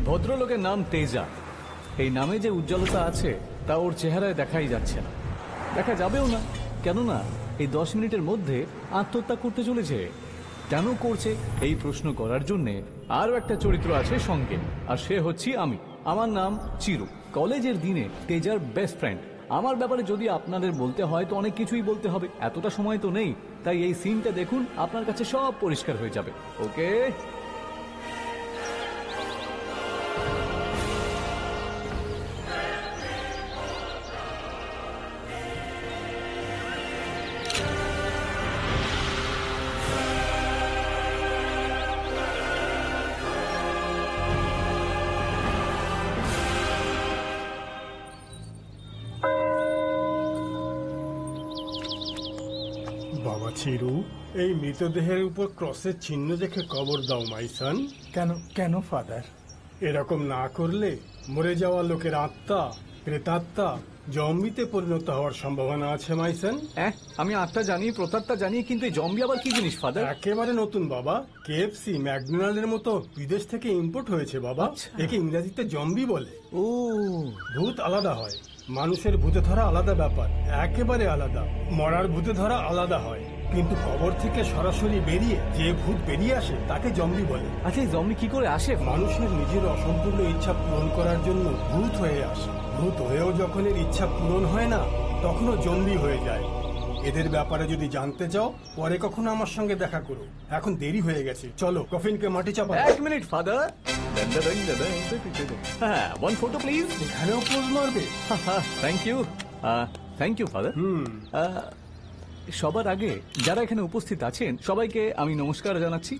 ভদ্রলোকের নাম তেজা। এই নামে যে উজ্জ্বলতা আছে তা ওর চেহারায় দেখাই যাচ্ছে না, দেখা যাবেও না। কেননা এই 10 মিনিটের মধ্যে আত্মহত্যা করতে চলেছে। কেন করছে এই প্রশ্ন করার জন্য আরও একটা চরিত্র আছে সঙ্গে, আর সে হচ্ছি আমি। আমার নাম চিরু। কলেজের দিনে তেজার বেস্ট ফ্রেন্ড। আমার ব্যাপারে যদি আপনাদের বলতে হয় তো অনেক কিছুই বলতে হবে, এতটা সময় তো নেই। তাই এই সিনটা দেখুন, আপনার কাছে সব পরিষ্কার হয়ে যাবে। ওকে? বাবা চিরু, এই মৃতদেহের উপর ক্রসের চিহ্ন দেখে কবর দাও মাইসান। কেন কেন ফাদার? এরকম না করলে মরে যাওয়া লোকের আত্মা, প্রেতাত্মা জম্বিতে পরিণত হওয়ার সম্ভাবনা আছে মাইসান। আমি আত্মা জানি, প্রতাত্মা জানি, কিন্তু এই জম্বি আবার কি জিনিস ফাদার? একেবারে নতুন বাবা। কেএফসি, ম্যাকডোনাল্ডের মতো বিদেশ থেকে ইম্পোর্ট হয়েছে বাবা। একে ইংরেজিতে জম্বি বলে। ও, ভূত আলাদা হয়, মানুষের ভূতে ধরা আলাদা ব্যাপার, একেবারে আলাদা। মরার ভূতে ধরা আলাদা হয়, কিন্তু কবর থেকে সরাসরি বেরিয়ে যে ভূত বেরিয়ে আসে তাকে জম্বি বলে। আচ্ছা, এই জম্বি কি করে আসে? মানুষের নিজের অসম্পূর্ণ ইচ্ছা পূরণ করার জন্য ভূত হয়ে আসে। ভূত হয়েও যখন এর ইচ্ছা পূরণ হয় না, তখনও জম্বি হয়ে যায়। এদের ব্যাপারে যদি জানতে চাও পরে কখনো আমার সঙ্গে দেখা করো, এখন দেরি হয়ে গেছে। চলো কফিনকে মাটি চাপা। এক মিনিট ফাদার। হ্যাঁ, ওয়ান ফটো প্লিজ। এখানেও পোজ মারবে? Thank you, thank you father. সবার আগে যারা এখানে উপস্থিত আছেন সবাইকে আমি নমস্কার জানাচ্ছি।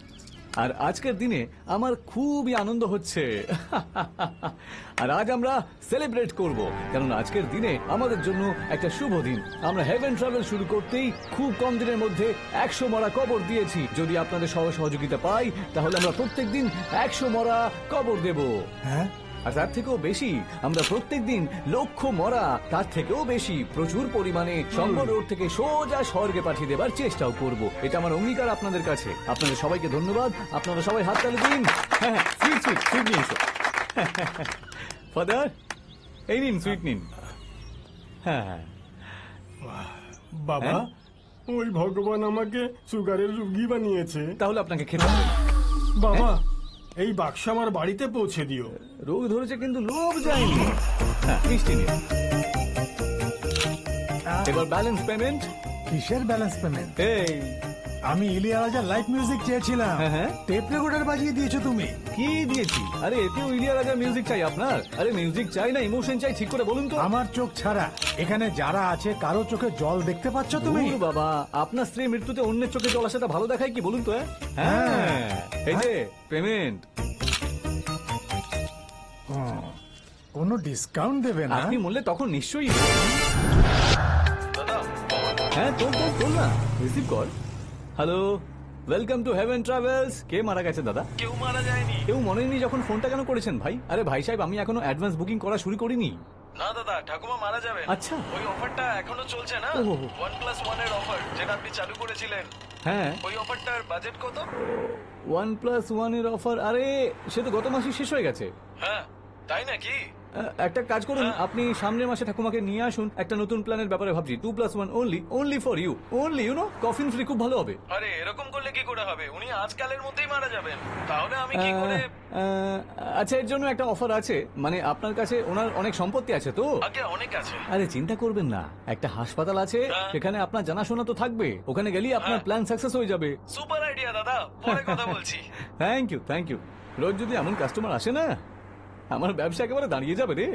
আর আজকের দিনে আমার খুবই আনন্দ হচ্ছে। আর আজ আমরা সেলিব্রেট করব, কারণ আজকের দিনে আমাদের জন্য একটা শুভ দিন। আমরা হেভেন ট্রাভেল শুরু করতেই খুব কম দিনের মধ্যে 100 মরা কবর দিয়েছি। যদি আপনাদের সহযোগিতা পাই তাহলে আমরা প্রত্যেক দিন 100 মরা কবর দেব। হ্যাঁ, আর তার থেকেও বেশি আমরা প্রত্যেকদিন লক্ষ মরা, তার থেকেও বেশি প্রচুর পরিমাণে সঙ্গ রোড থেকে সোজা স্বর্গে পাঠিয়ে দেবার চেষ্টাও করব। এটা আমার অঙ্গীকার আপনাদের কাছে। আপনাদের সবাইকে ধন্যবাদ। আপনারা সবাই হাততালি দিন। হ্যাঁ, সুইট সুইট সুইট নিন ফাদার, এই নিন সুইট নিন। হ্যাঁ বাবা, ওই ভগবান আমাকে সুগারের রোগী বানিয়েছে। তাহলে আপনাকে খেতে হবে। বাবা, এই বাক্স আমার বাড়িতে পৌঁছে দিও। রোগ ধরেছে কিন্তু লোভ যায়নি। হ্যাঁ, মিষ্টি নিন। এবার ব্যালেন্স পেমেন্ট। কিসের ব্যালেন্স পেমেন্ট? এই আমি ইলিয়ারাজার লাইভ মিউজিক চেয়েছিলাম। হ্যাঁ। টেপ রেকর্ডার বাজিয়ে দিয়েছো তুমি। কি দিয়েছি? আরে এতেও ইলিয়ারাজার মিউজিক চাই আপনার? আরে মিউজিক চাই না ইমোশন চাই, ঠিক করে বলুন তো। আমার চোখ ছাড়া এখানে যারা আছে কারো চোখে জল দেখতে পাচ্ছ তুমি? দূর বাবা, আপনার স্ত্রী মৃত্যুতে অন্যের চোখে জল আসাটা ভালো দেখায় কি বলুন তো? হ্যাঁ, এই যে পেমেন্ট। কোনো ডিসকাউন্ট দেবে না? আপনি বললে তখন নিশ্চয়ই। হ্যাঁ, তোল না, রিসিভ কর। Hello, welcome to heaven travels. কে মারা গেছে দাদা? কেউ মারা যায়নি। কেউ মনে নেই যখন ফোনটা কেন করেছেন ভাই? আরে ভাই সাহেব, আমি এখনো অ্যাডভান্স বুকিং করা শুরু করিনি। না দাদা, ঠাকুমা মারা যাবে। আচ্ছা, ওই অফারটা এখনো চলছে না, 1+1 এর অফার, যেটা আপনি চালু করেছিলেন। হ্যাঁ, ওই অফারটার বাজেট কত? 1+1 এর অফার? আরে সে তো গত মাসে শেষ হয়ে গেছে। হ্যাঁ, তাই নাকি? একটা কাজ করুন, আপনি সামনের মাসে ঠাকুমাকে নিয়ে আসুন। একটা নতুন প্ল্যানের ব্যাপারে ভাবছি। 2+1 only for you, only, you know, coffin free, খুব ভালো হবে। আরে এরকম করলে কি করে হবে? উনি আজকালের মধ্যেই মারা যাবেন। তাহলে আমি কি করে? আচ্ছা, এর জন্য একটা অফার আছে। মানে আপনার কাছে ওনার অনেক সম্পত্তি আছে তো? আগে অনেক আছে। আরে চিন্তা করবেন না, একটা হাসপাতাল আছে, সেখানে আপনার জানাশোনা তো থাকবে। ওখানে গেলেই আপনার প্ল্যান সাকসেস হয়ে যাবে। সুপার আইডিয়া দাদা, পরে কথা বলছি। Thank you. রোজ যদি এমন কাস্টমার আসে না, আমার ব্যবসা একেবারে দাঁড়িয়ে যাবে রে।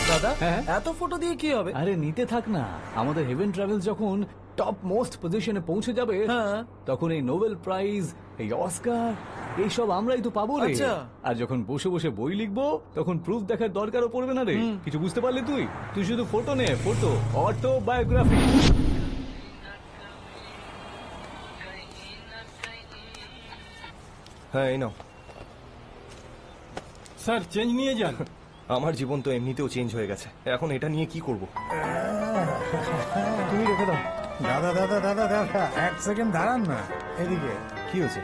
দাদা, এত ফটো দিয়ে কি হবে? আরে নিতে থাক না। আমাদের হেভেন ট্রাভেলস যখন টপ মোস্ট পজিশনে পৌঁছে যাবে, তখন এই নোবেল প্রাইজ, এই অস্কার, এইসব আমরাই তো পাবো রে। আর যখন বসে বসে বই লিখবো তখন প্রুফ দেখার দরকারও পড়বে না রে। কিছু বুঝতে পারলি তুই শুধু ফটো নে, ফটো, অটোবায়োগ্রাফি। হ্যাঁ, এই নাও। স্যার, চেঞ্জ নিয়ে যান। আমার জীবন তো এমনিতেও চেঞ্জ হয়ে গেছে, এখন এটা নিয়ে কি করব? তুমি রেখে দাও। দাদা দাদা দাদা দাদা, এক সেকেন্ড দাঁড়ান না। এদিকে কি হয়েছে?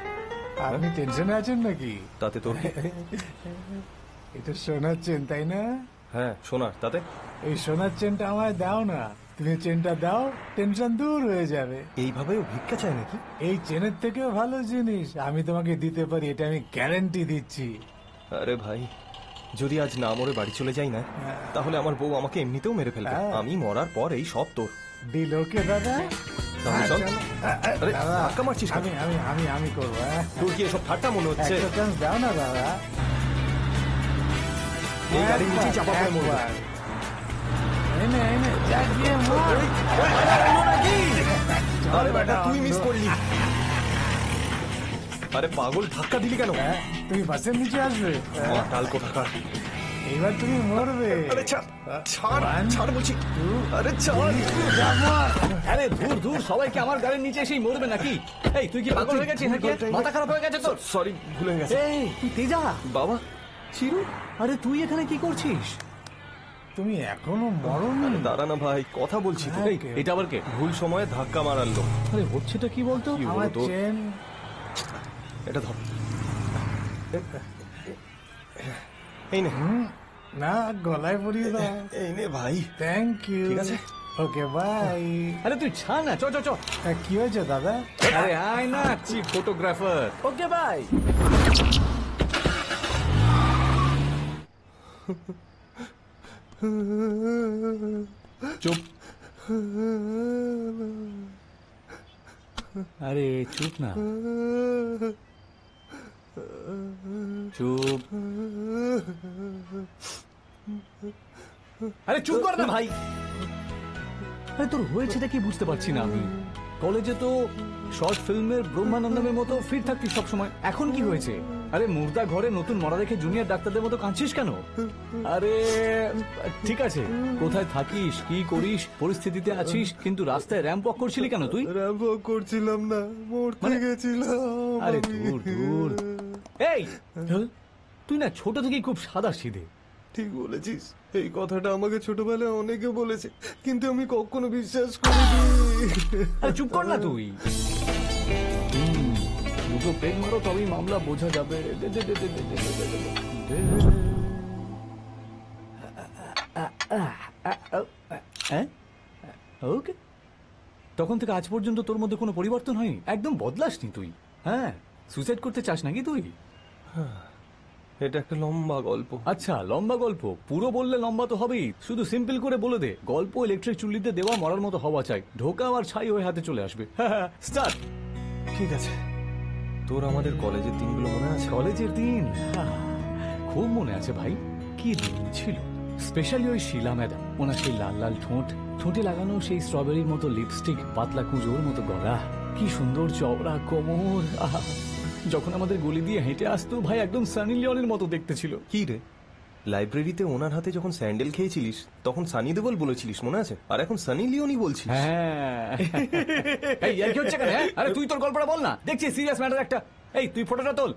আপনি টেনশনে আছেন নাকি? তাতে তোর কি? এটা সোনার চেন তাই না? হ্যাঁ সোনার, তাতে এই সোনার চেনটা আমায় দাও না। তুমি চেনটা দাও, টেনশন দূর হয়ে যাবে। এইভাবেও ভিক্ষা চায় নাকি? এই চেনের থেকেও ভালো জিনিস আমি তোমাকে দিতে পারি, এটা আমি গ্যারান্টি দিচ্ছি। আরে ভাই, যদি আজ না মরে বাড়ি চলে যাই না, তাহলে আমার বউ আমাকে এমনিতেও মেরে ফেলবে। হ্যাঁ। আমি মরার পর এই সব তোর। ডিল ওকে দাদা? তাহলে চল। চলো। আরে দাদা, ধাক্কা মারছিস কেন? আমি আমি আমি আমি করবো। তোর কি এসব ঠাট্টা মনে হচ্ছে? একটা চান্স দাও না দাদা। এই গাড়ির নিচেই চাপা পড়ে মরবো। একবার। এনে এনে জাগিয়ে মার। আরে বেটা, তুই মিস করলি। আরে পাগল, ধাক্কা দিলি কেন? হ্যাঁ, তুমি বাসের নিচে আসবে। মাতাল কোথাকার। এবার তুমি মরবে। আরে ছাড়, ছাড়, ছাড় বলছি। আরে ছাড়। আরে দূর দূর, সবাইকে আমার গাড়ির নিচে এসেই মরবে নাকি? এই তুই কি পাগল হয়ে গেছিস নাকি? মাথা খারাপ হয়ে গেছে তোর? সরি, ভুলে গেছে। এই তুই তেজা, বাবা, চিরু, আরে তুই এখানে কি করছিস? তুমি এখনো মরনি। দাঁড়া না ভাই, কথা বলছি তো। এই এটা আবার কে? ভুল সময়ে ধাক্কা মারার লোক। আরে হচ্ছেটা কি বলতো? কি আমার বলতো? চেন। এটা ধর। এই নে, না, গলায় পরিয়ে দাও। এই নে ভাই। Thank you. ঠিক আছে। Okay bye. আরে তুই ছাড় না, চ চ চ। কি হয়েছে দাদা? আরে আয় না, চিফ ফটোগ্রাফার। Okay bye. চুপ। আরে চুপ না, চুপ। আরে চুপ কর না ভাই। আরে তোর হয়েছেটা কি বুঝতে পারছি না আমি। কলেজে তো শর্ট ফিল্মের ব্রহ্মানন্দমের মতো ফিট থাকতিস সবসময়, এখন কি হয়েছে? আরে মুর্দা ঘরে নতুন মরা দেখে জুনিয়র ডাক্তারদের মতো কাঁদছিস কেন? আরে ঠিক আছে, কোথায় থাকিস, কি করিস, পরিস্থিতিতে আছিস, কিন্তু রাস্তায় র্যাম্প ওয়াক করছিলি কেন তুই? র্যাম্প করছিলাম না, মরতে মানে- গেছিলাম। আরে দূর দূর। এই তুই না ছোট থেকেই খুব সাদা সিধে। ঠিক বলেছিস, এই কথাটা আমাকে ছোটবেলায় অনেকে বলেছে, কিন্তু আমি কখনো বিশ্বাস করিনি। আরে চুপ কর না তুই। দুটো পেগ মারো তবেই মামলা বোঝা যাবে। দে, দে, দে, দে, দে, দে, দে, দে, দে। হ্যাঁ? ওকে। তখন থেকে আজ পর্যন্ত তোর মধ্যে কোনো পরিবর্তন হয়নি, একদম বদলাসনি তুই। হ্যাঁ, সুইসাইড করতে চাস নাকি তুই? এটা একটা লম্বা গল্প। আচ্ছা, লম্বা গল্প। পুরো বললে লম্বা তো হবেই, শুধু সিম্পল করে বলে দে। গল্প ইলেকট্রিক চুল্লিতে দেওয়া মরার মতো হওয়া চাই, ঢোকা আর ছাই হয়ে হাতে চলে আসবে। স্টার্ট। ঠিক আছে, তোর আমাদের কলেজের দিনগুলো মনে আছে? কলেজের দিন খুব মনে আছে ভাই। কি দিন ছিল, স্পেশালি ওই শিলা ম্যাডাম, ওনার সেই লাল লাল ঠোঁট, ঠোঁটে লাগানো সেই স্ট্রবেরির মতো লিপস্টিক, পাতলা কুঁজোর মতো গলা, কি সুন্দর চওড়া কোমর। আহা, যখন আমাদের গলি দিয়ে হেঁটে আসতো ভাই, একদম সানি লিওনের মতো দেখতে ছিল। কি রে, লাইব্রেরিতে ওনার হাতে যখন স্যান্ডেল খেয়েছিলিস তখন সানি দেওল বলেছিলিস মনে আছে? আর এখন সানি লিওনি বলছিস? হ্যাঁ। এই কি হচ্ছে কেন? আরে তুই তোর গল্পটা বল না, দেখছি সিরিয়াস ম্যাটার একটা। এই তুই ফটোটা তোল।